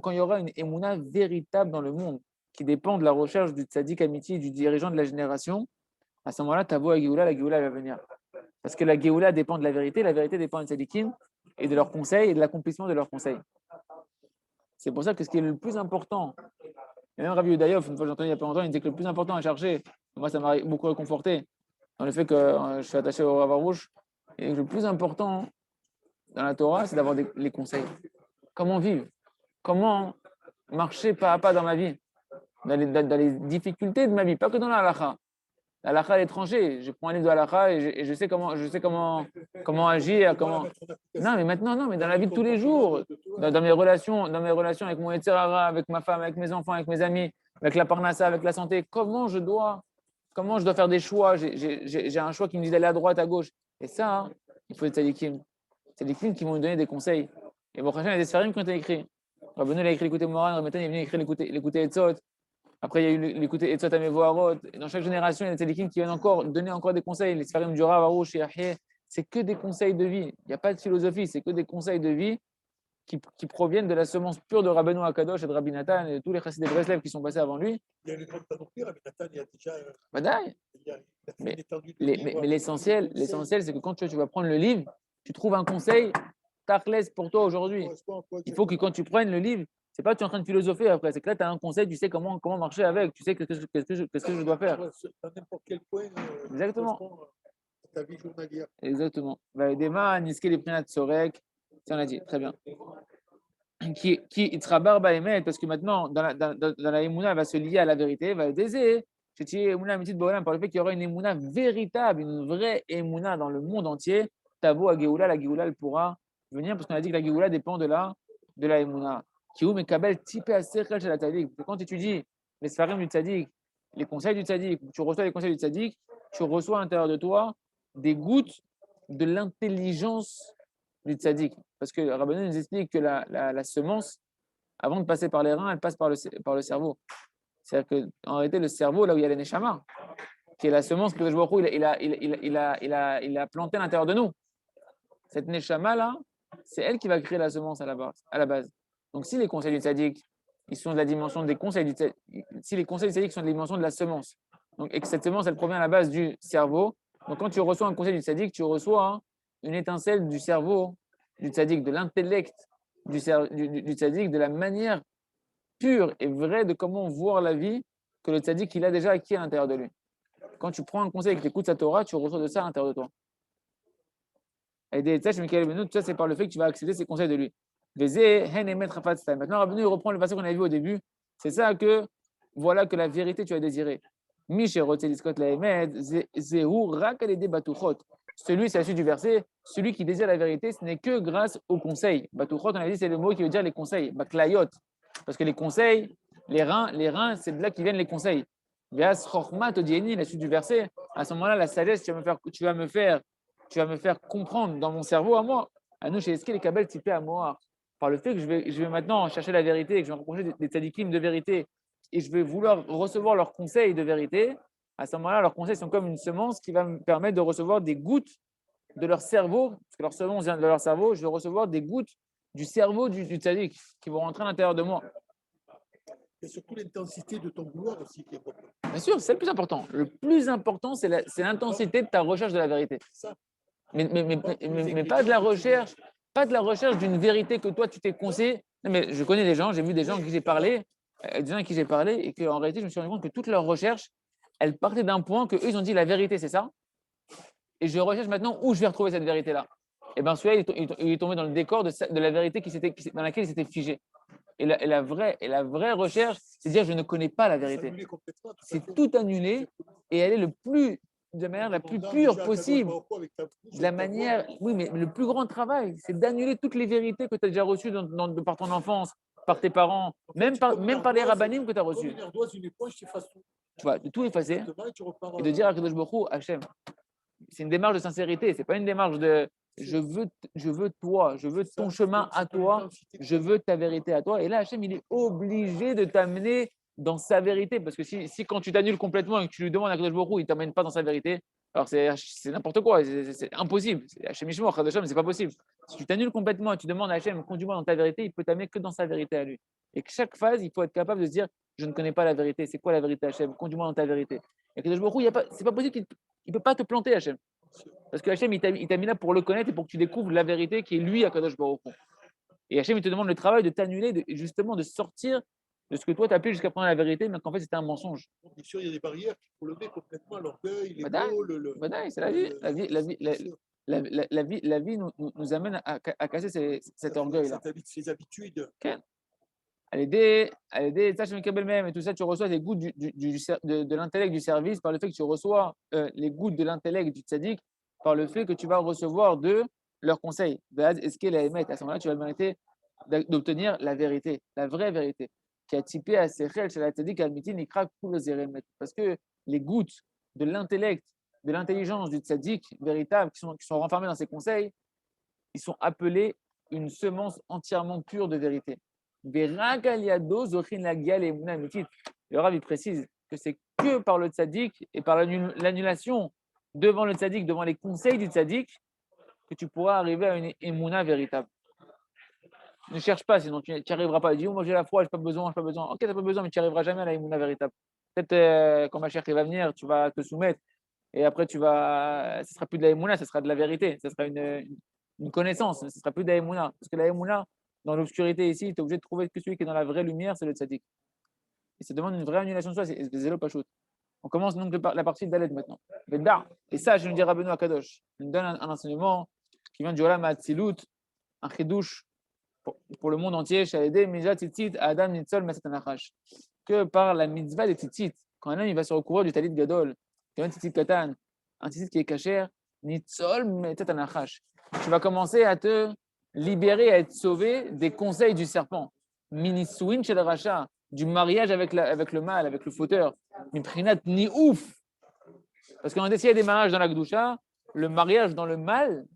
quand il y aura une Emouna véritable dans le monde, qui dépend de la recherche du tzaddik amitié, du dirigeant de la génération, à ce moment-là, Tavo à Géoula, la Géoula va venir. Parce que la Géoula dépend de la vérité dépend des tzaddikim et de leurs conseils et de l'accomplissement de leurs conseils. C'est pour ça que ce qui est le plus important, et même Rabbi Udaïov, une fois j'ai entendu il n'y a pas longtemps, il disait que le plus important à chercher, moi ça m'a beaucoup réconforté, dans le fait que je suis attaché au Rav Arush, et le plus important dans la Torah, c'est d'avoir les conseils. Comment vivre? Comment marcher pas à pas dans ma vie? Dans les difficultés de ma vie, pas que dans la halakha. La halakha à l'étranger, je prends un livre de halakha et je sais comment agir, comment. Non, mais maintenant, non, mais dans la vie de tous les jours, dans mes relations avec mon Yetzirara, avec ma femme, avec mes enfants, avec mes amis, avec la parnassa, avec la santé, comment je dois faire des choix? J'ai un choix qui me dit d'aller à droite, à gauche. Et ça, hein, il faut des tzadikim. Tzadikim qui vont nous donner des conseils. Et bon, il y a des sfarim qui ont été écrits. Rabbeinu a écrit l'écouter Moran, Rabbeinu est venu écrire l'écouter Etzot. Après, il y a eu l'écouter Etzot à Mevoharot. Dans chaque génération, il y a des tzadikim qui viennent donner encore des conseils. Les sfarim du Rav Arush et Yahye, c'est que des conseils de vie. Il n'y a pas de philosophie, c'est que des conseils de vie qui proviennent de la semence pure de Rabbeinu Akadosh et de Rabbi Nathan et de tous les chassidés de Breslev qui sont passés avant lui.
Il y a une grande panoplie, Rabbi Nathan, il y a déjà.
Badaï. Mais l'essentiel, c'est que quand tu vas prendre le livre, tu trouves un conseil tachlès pour toi aujourd'hui. Il faut que quand tu prennes le livre, C'est pas tu es en train de philosopher après, c'est que là, tu as un conseil, tu sais comment marcher avec, tu sais qu'est-ce que je dois faire.
Dans n'importe quel point,
Exactement.
correspond à ta vie journalière.
Exactement. Vaïdema, Niske, les Prinat Sorek, ça on a dit, très bien. Qui Itra Barba Emet, parce que maintenant, dans la Emouna, elle va se lier à la vérité, va désirer. Par le fait qu'il y aura une Emouna véritable, une vraie Emouna dans le monde entier, Tavo à Géoula, la Géoula, elle pourra venir, parce qu'on a dit que la Géoula dépend de la Emouna. Kiou Mekabel typé à Serkel chez la Tzadik. Quand tu étudies les Sfarim du Tzadik, les conseils du Tzadik, tu reçois les conseils du Tzadik, tu reçois à l'intérieur de toi des gouttes de l'intelligence du Tzadik. Parce que Rabbanan nous explique que la semence, avant de passer par les reins, elle passe par le cerveau. C'est-à-dire qu'en réalité, le cerveau, là où il y a les neshama, qui est la semence que il a planté à l'intérieur de nous. Cette neshama-là, c'est elle qui va créer la semence à la base. Donc, si les conseils du tzaddik, ils sont de la dimension des conseils du tzaddik, si les conseils du tzaddik sont de la dimension de la semence, donc, et que cette semence, elle provient à la base du cerveau, donc quand tu reçois un conseil du tzaddik, tu reçois une étincelle du cerveau du tzaddik, de l'intellect du tzaddik, de la manière pure et vraie de comment voir la vie que le tzaddik il a déjà acquis à l'intérieur de lui. Quand tu prends un conseil et que tu écoutes sa Torah, tu reçois de ça à l'intérieur de toi. Et des tâches, tout ça, c'est par le fait que tu vas accéder ces conseils de lui. Maintenant, Rabbeinu, il reprend le passage qu'on avait vu au début. C'est ça que, voilà que la vérité, tu as désiré. Celui, c'est la suite du verset, celui qui désire la vérité, ce n'est que grâce au conseil. Batuchot, on a dit, c'est le mot qui veut dire les conseils. Baklayot. Parce que les conseils, les reins, c'est de là qu'ils viennent les conseils. Veas chorma todieni, la suite du verset. À ce moment-là, la sagesse, tu vas me faire comprendre dans mon cerveau à moi. À nous, chez Esquel et Kabel, typé à moi. Par le fait que je vais maintenant chercher la vérité, que je vais rencontrer des tzadikim de vérité, et je vais vouloir recevoir leurs conseils de vérité, à ce moment-là, leurs conseils sont comme une semence qui va me permettre de recevoir des gouttes de leur cerveau, parce que leur semence vient de leur cerveau, je vais recevoir des gouttes du cerveau du tzaddik qui vont rentrer à l'intérieur de moi.
Et surtout l'intensité de ton vouloir aussi qui est importante.
Bien sûr, c'est le plus important. Le plus important, c'est l'intensité de ta recherche de la vérité. Mais pas de la recherche, d'une vérité que toi tu t'es conseillé. Non, mais je connais des gens, j'ai vu des gens à qui j'ai parlé, et qu'en réalité, je me suis rendu compte que toute leur recherche, elle partait d'un point que eux ils ont dit la vérité, c'est ça. Et je recherche maintenant où je vais retrouver cette vérité-là. Et bien celui-là, il est tombé dans le décor de la vérité dans laquelle il s'était figé. Et la vraie recherche, c'est de dire je ne connais pas la vérité. C'est tout annulé et elle est de la manière la plus pure possible. De la manière, oui, mais le plus grand travail, c'est d'annuler toutes les vérités que tu as déjà reçues par ton enfance, par tes parents, même par les rabbinim que tu as reçus. Tu vois, de tout effacer et de dire à Kadosh Baruch Hu, Hachem, c'est une démarche de sincérité, c'est pas une démarche de je veux toi, je veux ton chemin à toi, je veux ta vérité à toi. Et là, Hachem, il est obligé de t'amener dans sa vérité. Parce que si quand tu t'annules complètement et que tu lui demandes à Kadosh Baruch Hu, il ne t'amène pas dans sa vérité, alors c'est n'importe quoi, c'est impossible. Hachem Ishmor, Hachem, c'est pas possible. Si tu t'annules complètement et tu demandes à Hachem, conduis-moi dans ta vérité, il peut t'amener que dans sa vérité à lui. Et que chaque phase, il faut être capable de se dire je ne connais pas la vérité. C'est quoi la vérité, Hachem? Conduis-moi dans ta vérité. Et Kadosh Baruch Hu, c'est pas possible qu'il ne peut pas te planter, Hachem. Parce que Hachem, il t'a mis là pour le connaître et pour que tu découvres la vérité qui est lui à Kadosh Baruch Hu. Et Hachem, il te demande le travail de t'annuler, justement de sortir de ce que toi tu as pu jusqu'à prendre la vérité, mais qu'en fait c'était un mensonge.
Bien sûr, il y a des barrières qui faut lever complètement, l'orgueil, l'ego,
c'est la vie. La vie nous amène à casser cet orgueil-là.
Ces habitudes.
Okay. À l'aider, même et tout ça, tu reçois des gouttes de l'intellect du service par le fait que tu reçois les gouttes de l'intellect du tzaddik, par le fait que tu vas recevoir de leurs conseils. Est-ce qu'elle est à ce moment-là, tu vas mériter d'obtenir la vérité, la vraie vérité, qui a typé à Sechel chez la tzaddik al-mitin ikra kul zeremet. Parce que les gouttes de l'intellect, de l'intelligence du tzaddik véritable qui sont renfermées dans ses conseils, ils sont appelés une semence entièrement pure de vérité. Le Rav il précise que c'est que par le tzaddik et par l'annulation devant le tzaddik, devant les conseils du tzaddik, que tu pourras arriver à une émouna véritable. Ne cherche pas, sinon tu n'y arriveras pas. Dis, moi j'ai la foi, j'ai pas besoin. Ok, tu n'as pas besoin, mais tu n'y arriveras jamais à la émouna véritable. Peut-être quand ma chère va venir, tu vas te soumettre et après ce ne sera plus de la émouna, ce sera de la vérité, ce sera une connaissance, ce ne sera plus de la émouna. Parce que la émouna, dans l'obscurité ici, tu es obligé de trouver que celui qui est dans la vraie lumière, c'est le tzaddik. Et ça demande une vraie annulation de soi, c'est zélo pachout. On commence donc la partie d'Aled maintenant. Et ça, je nous dis Rabbeinu Akadosh. Il nous donne un enseignement qui vient du Olam Hatzilut, un chidouche pour le monde entier, Adam que par la mitzvah des tzitzit, quand un homme il va se recouvrir du talit gadol, un tzitzit katan, un tzitzit qui est kacher, nitzol metat anachash. Tu vas commencer à te libérer, à être sauvé des conseils du serpent. Minisuin shel racha, du mariage avec le mal, avec le fauteur. Miprinat ni ouf. Parce qu'on a essayé des mariages dans la Gdusha, le mariage dans le mal,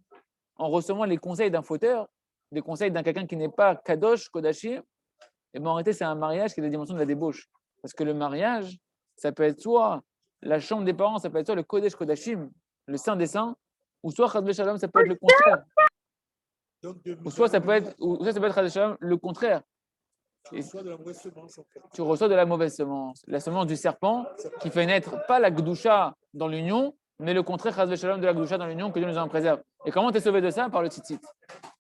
en recevant les conseils d'un fauteur, des conseils d'un quelqu'un qui n'est pas kadosh, kodashim, et bien en réalité, c'est un mariage qui est la dimension de la débauche. Parce que le mariage, ça peut être soit la chambre des parents, ça peut être soit le kodesh kodashim, le saint des saints, ou soit chadve shalom, ça peut être le contraire. Ou soit ça peut être chadve shalom, le contraire. Tu reçois de la mauvaise semence, la semence du serpent qui fait naître pas la gdusha dans l'union, mais le contraire chadve shalom de la gdusha dans l'union que Dieu nous en préserve. Et comment tu es sauvé de ça? Par le tzitzit.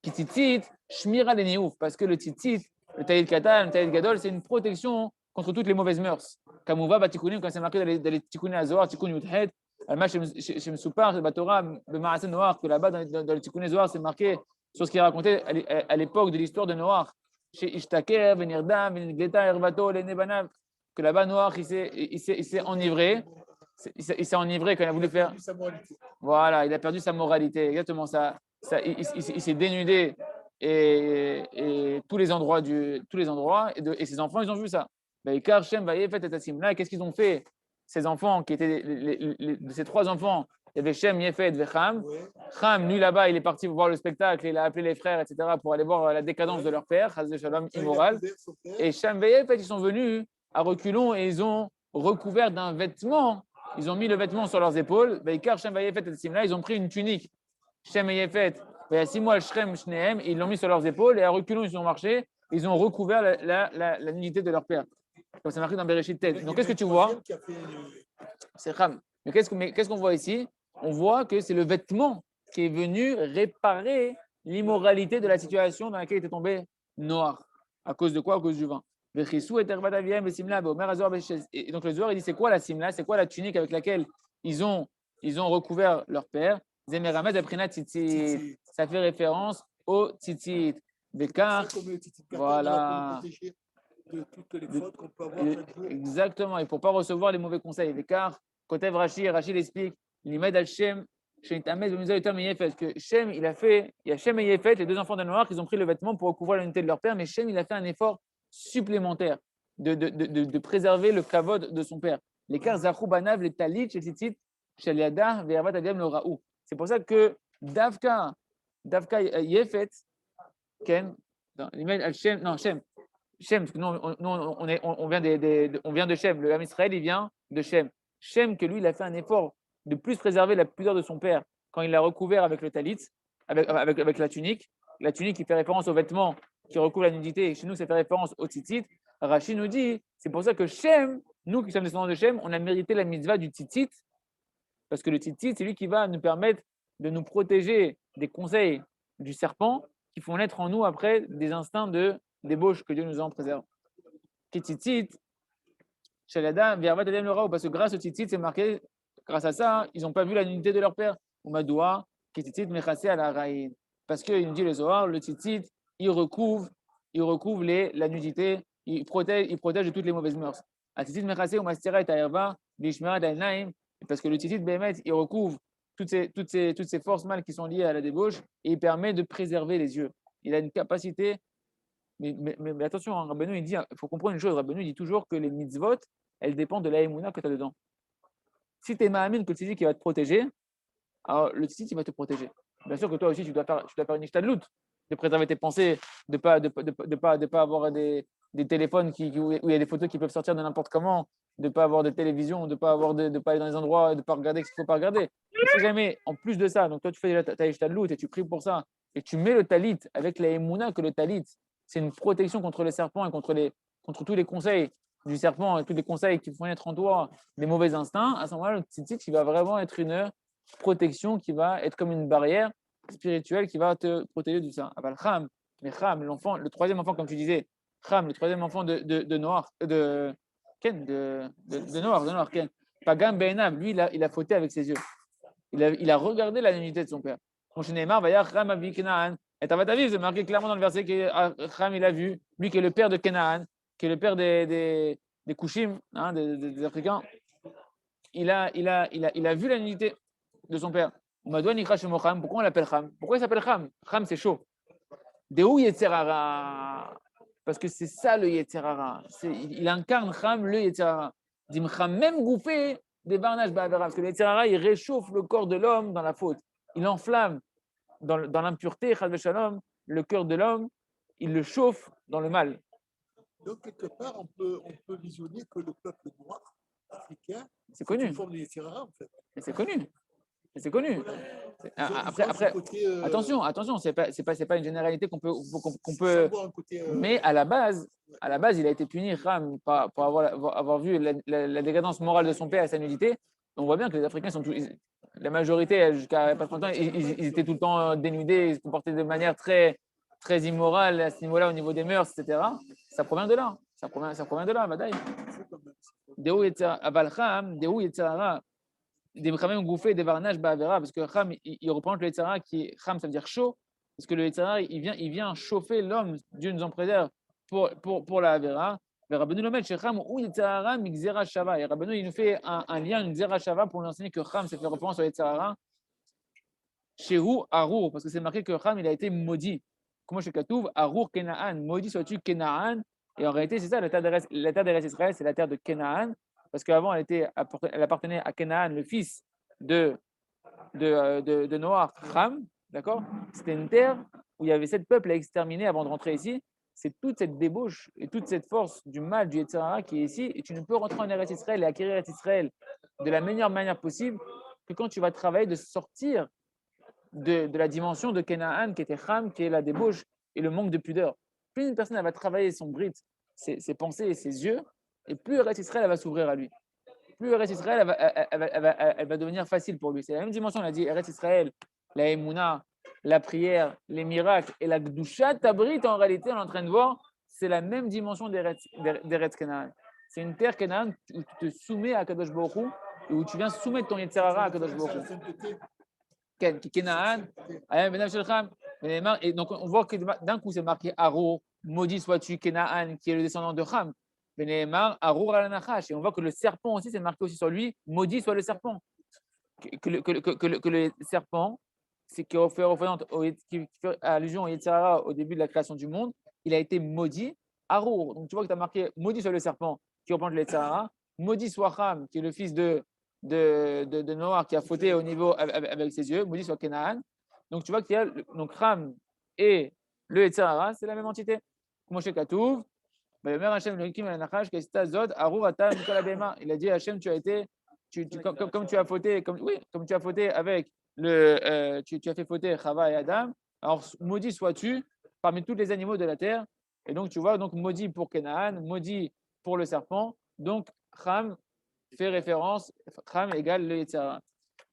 Qui tzitzit, shmira les niouf, parce que le tzitzit, le taïd katan, le taïd gadol, c'est une protection contre toutes les mauvaises mœurs. Kamouva batikunim, quand c'est marqué dans les tikkunim azoar, tikkun yudhet, alma shem soupar, batora, bemarasen noir, que là-bas dans les tikkunim azoar, c'est marqué sur ce qui est raconté à l'époque de l'histoire de Noach, chez Ishtaker, Venirdam, Venigleta, Hervato, Lenebanav, que là-bas Noach, il s'est enivré. Il s'est enivré quand il a voulu faire. Voilà, il a perdu sa moralité. Exactement ça. Il s'est dénudé et tous les endroits et ses enfants ils ont vu ça. Car Shem Vayefet et Tassim. Là, qu'est-ce qu'ils ont fait? Ces enfants qui étaient de ces trois enfants, il y avait Shem, Yefet et Cham. Cham, lui là-bas, il est parti voir le spectacle, il a appelé les frères, etc. pour aller voir la décadence de leur père, Chaz Shalom immoral. Et Shem Vayefet, ils sont venus à reculons et ils ont recouvert d'un vêtement. Ils ont mis le vêtement sur leurs épaules. Car Shem Vayefet et Tassim. Là, ils ont pris une tunique. Shem et Yefet. Il y a 6 mois, Shrem, Shnehem, ils l'ont mis sur leurs épaules et à reculons, ils ont marché, ils ont recouvert la nudité de leur père. Comme c'est marqué dans Bereshit Tet. Donc, qu'est-ce que tu vois? C'est Ram. Mais qu'est-ce qu'on voit ici? On voit que c'est le vêtement qui est venu réparer l'immoralité de la situation dans laquelle il était tombé noir. À cause de quoi? À cause du vin. Et donc, le Zohar, il dit c'est quoi la simla? C'est quoi la tunique avec laquelle ils ont recouvert leur père? Ça fait référence au tzitzit. Bekar, voilà.
De toutes les fautes qu'on peut avoir chaque jour.
Exactement, et pour ne pas recevoir les mauvais conseils. Bekar, Kotev Rashi l'explique, l'imad al-Shem, que Shem, il y a Shem et Yefet, les deux enfants de Noach, ils ont pris le vêtement pour recouvrir l'unité de leur père, mais Shem, il a fait un effort supplémentaire de préserver le kavod de son père. L'écart Zachou Banav, les Talit, chez Tzitzit, chez Liada, Ve'avat Aviam le Raou. C'est pour ça que Davka Yefet, Ken, Shem, parce que nous, on vient de Shem. Le Ham Israël, il vient de Shem. Shem, que lui, il a fait un effort de plus préserver la pudeur de son père quand il l'a recouvert avec le talit, avec la tunique. La tunique qui fait référence aux vêtements qui recouvrent la nudité, et chez nous, ça fait référence au tzitzit. Rashi nous dit, c'est pour ça que Shem, nous qui sommes descendants de Shem, on a mérité la mitzvah du tzitzit, parce que le tzitzit, c'est lui qui va nous permettre de nous protéger des conseils du serpent qui font naître en nous après des instincts de débauche que Dieu nous en préserve. Tzitzit, Shalada, Vervat Adem le Raou, parce que grâce au tzitzit, c'est marqué, grâce à ça, ils n'ont pas vu la nudité de leur père. Ou Madoua, Tzitzit Mechase à la Raïn. Parce qu'il nous dit le Zohar, le tzitzit, il recouvre la nudité, il protège de toutes les mauvaises mœurs. Tzitzit Mechase ou Mastira et Taïrva, Bishmera Dainaim, parce que le tzitzit Behemet, il recouvre toutes ces forces mâles qui sont liées à la débauche et il permet de préserver les yeux. Il a une capacité, mais attention, hein, Rabbeinu, il faut comprendre une chose, Rabbeinu il dit toujours que les mitzvot, elles dépendent de la émouna que tu as dedans. Si tu es ma'amine que le tzitzit qui va te protéger, alors le tzitzit il va te protéger. Bien sûr que toi aussi tu dois faire une ishtadlout, de préserver tes pensées, de pas avoir des téléphones où il y a des photos qui peuvent sortir de n'importe comment, de pas avoir de télévision, de pas aller dans les endroits, de pas regarder ce qu'il ne faut pas regarder. Et si jamais, en plus de ça, donc toi tu fais ta ishtadlout et tu pries pour ça, et tu mets le talit avec la émouna que le talit, c'est une protection contre les serpents et contre tous les conseils du serpent et tous les conseils qui font naître en toi des mauvais instincts, à ce moment-là, le tzitzit, il va vraiment être une protection qui va être comme une barrière spirituelle qui va te protéger de ça. Mais Ham, l'enfant, le troisième enfant, comme tu disais, Ham, le troisième enfant de Noach, Ken, de Noach, Ken. Pagam Be'enav, lui, il a fauté avec ses yeux. Il a regardé la nudité de son père. Mon Neymar, Vaya Ham Abi Kenaan. Et Tavataviv, c'est marqué clairement dans le verset que Ham, il a vu, lui qui est le père de Kenaan, qui est le père des Kushim, hein, des Africains. Il a vu la nudité de son père. Pourquoi on l'appelle Ham? Pourquoi il s'appelle Ham? Ham, c'est chaud. De où Yetzerara? Parce que c'est ça le Yetzerara. Il incarne Ham, le Yetzerara. Dim Ham, même bouffé des barnages Ba'avera. Parce que le Yetzerara, il réchauffe le corps de l'homme dans la faute. Il enflamme dans l'impureté, Chad Shalom, le cœur de l'homme, il le chauffe dans le mal.
Donc, quelque part, on peut visionner que le peuple noir africain,
c'est connu.
une forme de Yetzirah, en fait.
Et c'est connu. Et c'est connu. Après, attention, c'est pas une généralité qu'on peut. Mais à la base, il a été puni Ram pour avoir vu la décadence morale de son père et sa nudité. On voit bien que les Africains sont la majorité, jusqu'à pas longtemps, ils étaient tout le temps dénudés, ils se comportaient de manière très, très immorale à ce niveau-là, au niveau des mœurs, etc. Ça provient de là. Ça provient de là, Badaï. D'où Yetzirah, des Khamem gouffés, des varnages, Ba'avera, parce que Kham, il reprend le Yetzirah qui est Kham, ça veut dire chaud, parce que le Yetzirah, il vient chauffer l'homme, Dieu nous en préserve, pour la Avera. Et Rabbeinu il nous fait un lien, une Zera Shava, pour nous enseigner que Kham, c'est fait référence au Yetzirah. Shehu Arour, parce que c'est marqué que Kham, il a été maudit. Comment je Katouv, Arour Kenaan, maudit sois-tu Kenaan. Et en réalité, c'est ça, la terre d'Eretz Israël, c'est la terre de Kenaan, parce qu'avant, elle appartenait à Kenaan, le fils de Noach, Ham, d'accord? C'était une terre où il y avait 7 peuples à exterminer avant de rentrer ici. C'est toute cette débauche et toute cette force du mal du Yetzirah qui est ici, et tu ne peux rentrer en Eretz Israël et acquérir Eretz Israël de la meilleure manière possible que quand tu vas travailler de sortir de la dimension de Kenaan, qui était Ham, qui est la débauche et le manque de pudeur. Plus une personne elle va travailler son brit, ses pensées et ses yeux, et plus Eretz Israël elle va s'ouvrir à lui. Plus Eretz Israël elle va devenir facile pour lui. C'est la même dimension, on a dit Eretz Israël, la Emouna, la prière, les miracles et la Gdusha Tabrit, en réalité, on est en train de voir, c'est la même dimension d'Eretz Kenaan. C'est une terre Kenaan où tu te soumets à Kadosh Baruch Hu et où tu viens soumettre ton Yetzirah à Kadosh Baruch Hu. Kenaan, et donc on voit que d'un coup c'est marqué Aro, maudit sois-tu Kenaan, qui est le descendant de Ham. Et on voit que le serpent aussi, c'est marqué aussi sur lui, maudit soit le serpent. Que le serpent, c'est qui fait allusion au Yetzirah au début de la création du monde, il a été maudit, Aro. Donc tu vois que tu as marqué maudit soit le serpent, qui reprend le Yetzirah, maudit soit Ham, qui est le fils de Noach qui a fauté au niveau avec ses yeux, maudit soit Kenaan. Donc tu vois qu'il y a donc Ram et le Yetzirah, c'est la même entité. Moshe Katouv, il a dit Hachem, tu as été, comme tu as fauté, comme tu as fauté avec tu as fait fauter Chava et Adam. Alors maudit sois-tu parmi tous les animaux de la terre. Et donc tu vois, donc maudit pour Kenaan, maudit pour le serpent. Donc Ram fait référence, Kham égale le Yetzirah.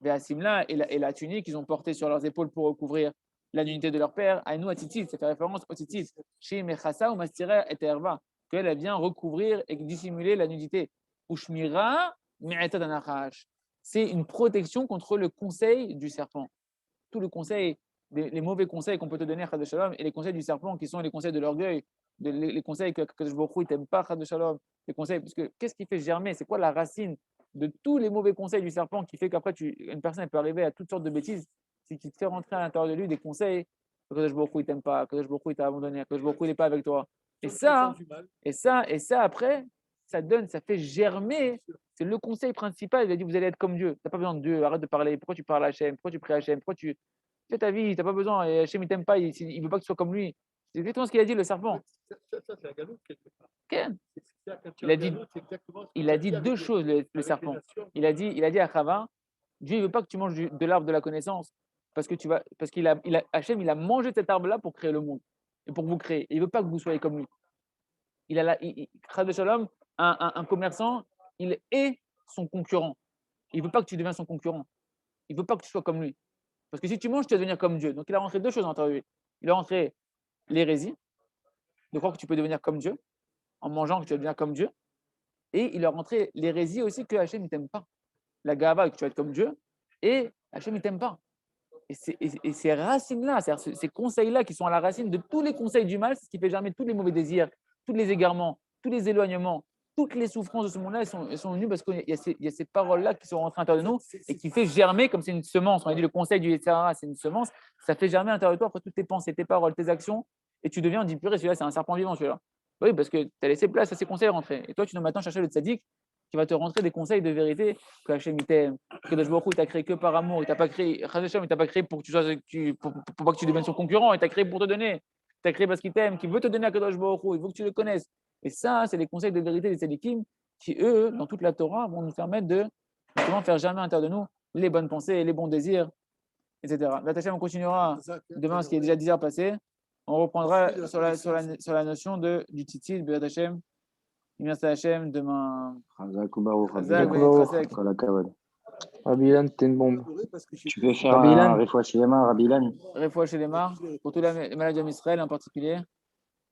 Ve'asimla et la tunique qu'ils ont portée sur leurs épaules pour recouvrir la nudité de leur père, Aïnou Atitit, ça fait référence au Titit, chez Mechassa ou Mastira et Terva, qu'elle vient recouvrir et dissimuler la nudité. Ushmira Mi'etad Anachash, c'est une protection contre le conseil du serpent. Tout le conseil, les mauvais conseils qu'on peut te donner, Chad Shalom, et les conseils du serpent qui sont les conseils de l'orgueil, les conseils que je ne t'aime pas, Chad Shalom, les conseils, parce que qu'est-ce qui fait germer? C'est quoi la racine de tous les mauvais conseils du serpent qui fait qu'après une personne peut arriver à toutes sortes de bêtises? C'est qu'il te fait rentrer à l'intérieur de lui des conseils que je ne t'aime pas, que je ne t'a abandonné, que je il n'est pas avec toi. Et ça, après, ça fait germer. C'est le conseil principal. Il a dit vous allez être comme Dieu. Tu n'as pas besoin de Dieu. Arrête de parler. Pourquoi tu parles à Hachem? Pourquoi tu pries à Hachem? Pourquoi tu fais ta vie? Tu n'as pas besoin. Et Hachem, il ne t'aime pas. Il ne veut pas que tu sois comme lui. C'est exactement ce qu'il a dit, le serpent.
Ça c'est un galop, quelque part.
Il a dit deux choses, le serpent. Il a dit à Chava, Dieu ne veut pas que tu manges de l'arbre de la connaissance, parce qu'il Hachem, il a mangé de cet arbre-là pour créer le monde et pour vous créer. Il ne veut pas que vous soyez comme lui. Shalom, un commerçant, il est son concurrent. Il ne veut pas que tu deviennes son concurrent. Il ne veut pas que tu sois comme lui. Parce que si tu manges, tu vas devenir comme Dieu. Donc il a rentré deux choses entre lui. Il a rentré l'hérésie, de croire que tu peux devenir comme Dieu, en mangeant que tu vas devenir comme Dieu. Et il leur rentrait l'hérésie aussi que Hachem ne t'aime pas. La gava, que tu vas être comme Dieu, et Hachem ne t'aime pas. Et ces racines-là, c'est-à-dire ces conseils-là qui sont à la racine de tous les conseils du mal, c'est ce qui fait germer tous les mauvais désirs, tous les égarements, tous les éloignements, toutes les souffrances de ce monde-là, elles sont venues parce qu'il y a ces paroles-là qui sont rentrées à l'intérieur de nous et qui fait germer, comme c'est une semence. On a dit le conseil du Yetzirah, c'est une semence, ça fait germer à l'intérieur de toi après toutes tes pensées, tes paroles, tes actions, et tu deviens, on dit purée, celui-là, c'est un serpent vivant, celui-là. Oui, parce que tu as laissé place à ces conseils rentrer. Et toi, tu dois maintenant chercher le tzaddik qui va te rentrer des conseils de vérité que Hachem t'aime, que Kadosh Baruch Hu t'a créé que par amour, il t'a pas créé, Hachem, il t'a pas créé pour que tu sois, pour pas que tu deviennes son concurrent, il t'a créé pour te donner, il t'a créé parce qu'il t'aime, qu'il veut te donner à Kadosh Baruch Hu, il veut que tu le connaisses. Et ça, c'est les conseils de vérité des tzaddikim qui, eux, dans toute la Torah, vont nous permettre de justement faire germer à l'intérieur de nous les bonnes pensées, les bons désirs, etc. Hachem, on continuera demain, ce qui est déjà 10 heures passées. On reprendra sur la notion du tzitzit, Béat Hachem. Merci Hachem, demain.
Chazak ou Baruch,
Chazak,
Rabbi
oui,
Baruch.
Chazak.
Kol hakavod.
Rabbi Ilan, t'es une bombe.
Tu peux faire
Rabbi
un
Ilan.
Refoua Shilema, Rabbi Ilan,
Refoua chez les Mars, pour tous les maladies d'Israël en particulier.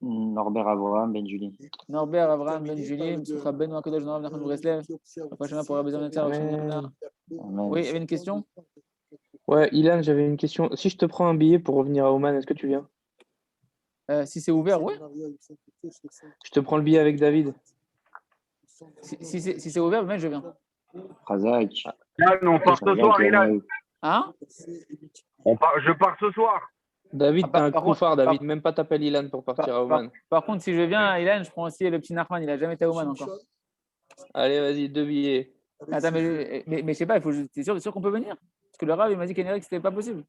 Norbert Avraham, Ben Julie.
Norbert, Avraham, Ben Julie, Msoucha Ben, Wakadosh, Norav, Nachman, Breslev. La prochaine fois pour la besoin d'Inter.
Amen.
Oui, il y avait une question?
Ouais, Ilan, j'avais une question. Si je te prends un billet pour revenir à Oman, est-ce que tu viens?
Si c'est ouvert, oui.
Je te prends le billet avec David.
Si c'est ouvert, ben, je viens.
Chazak.
Ilan, on part ce soir, Ilan.
Hein?
Je pars ce soir.
David,
Ah,
t'es un
par
couffard,
contre-
David. Même pas t'appelles Ilan pour partir à Oman.
Par contre, si je viens, Ilan, je prends aussi le petit Nachman, il n'a jamais été à Oman encore.
Allez, vas-y, 2 billets.
Attends, mais je sais pas, t'es sûr qu'on peut venir? Parce que le Rav, il m'a dit qu'Eneric, c'était pas possible.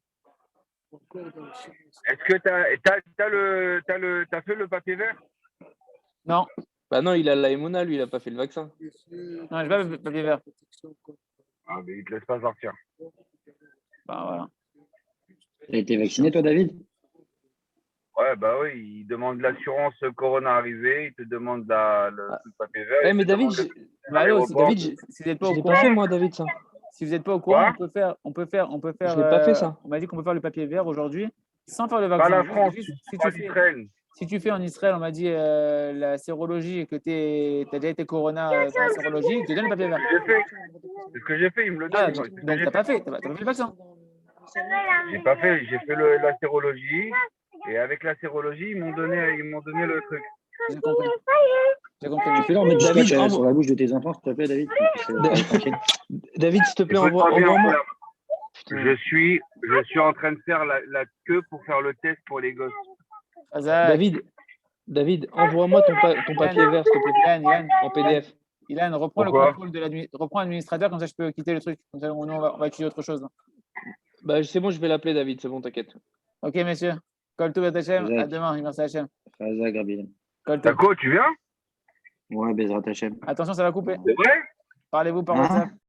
Est-ce que t'as fait le papier vert?
Non,
Bah non, il a la Emouna, lui, il a pas fait le vaccin.
non, j'ai pas le papier vert.
Ah, mais il te laisse pas sortir.
Bah, voilà.
T'as été vacciné, toi, David?
Ouais, bah oui, il demande l'assurance Corona arrivée, il te demande le papier vert.
Eh,
il
mais
te
David,
demande
Bah, allô,
l'aéroport.
David,
si vous n'êtes pas
je
au
l'ai
courant,
pas fait, moi, David, ça.
si vous n'êtes pas au courant,
Quoi
on peut faire.
Je l'ai pas fait, ça.
On m'a dit qu'on peut faire le papier vert aujourd'hui sans faire le
Pas
vaccin.
la France,
Si
pas
tu fais,
l'Israël.
si tu fais en Israël, on m'a dit la sérologie et que tu as déjà été Corona dans la sérologie, ils te donnent le papier vert.
J'ai fait. C'est ce que j'ai fait, il me le donne.
Ah,
C'est ce que
donc
j'ai
t'as pas fait le vaccin.
J'ai pas fait, j'ai fait la sérologie. Et avec la sérologie, ils m'ont donné le truc.
J'ai compris. J'ai compris.
Tu peux leur mettre du
David,
scotch sur la bouche de tes enfants, s'il te plaît, David? Tranquille.
David, s'il te plaît,
Écoute-moi bien,
envoie-moi.
frère. Je suis en train de faire la queue pour faire le test pour les gosses.
Azak,
David, envoie-moi ton papier vert, s'il te plaît,
Ilan,
en PDF.
Ilan, reprends le
Pourquoi
contrôle reprends l'administrateur, comme ça je peux quitter le truc. Comme ça, nous, on va étudier autre chose.
Bah, c'est bon, je vais l'appeler, David, c'est bon, t'inquiète.
Ok, messieurs. Kol Tov et Hachem.
Azak.
À demain. Merci Hachem.
Chazak, Rabbi Ilan.
Kol Tov.
D'accord, tu viens?
Ouais, Bezrat Hashem.
Attention, ça va couper.
C'est vrai?
Parlez-vous par
Hein?
WhatsApp.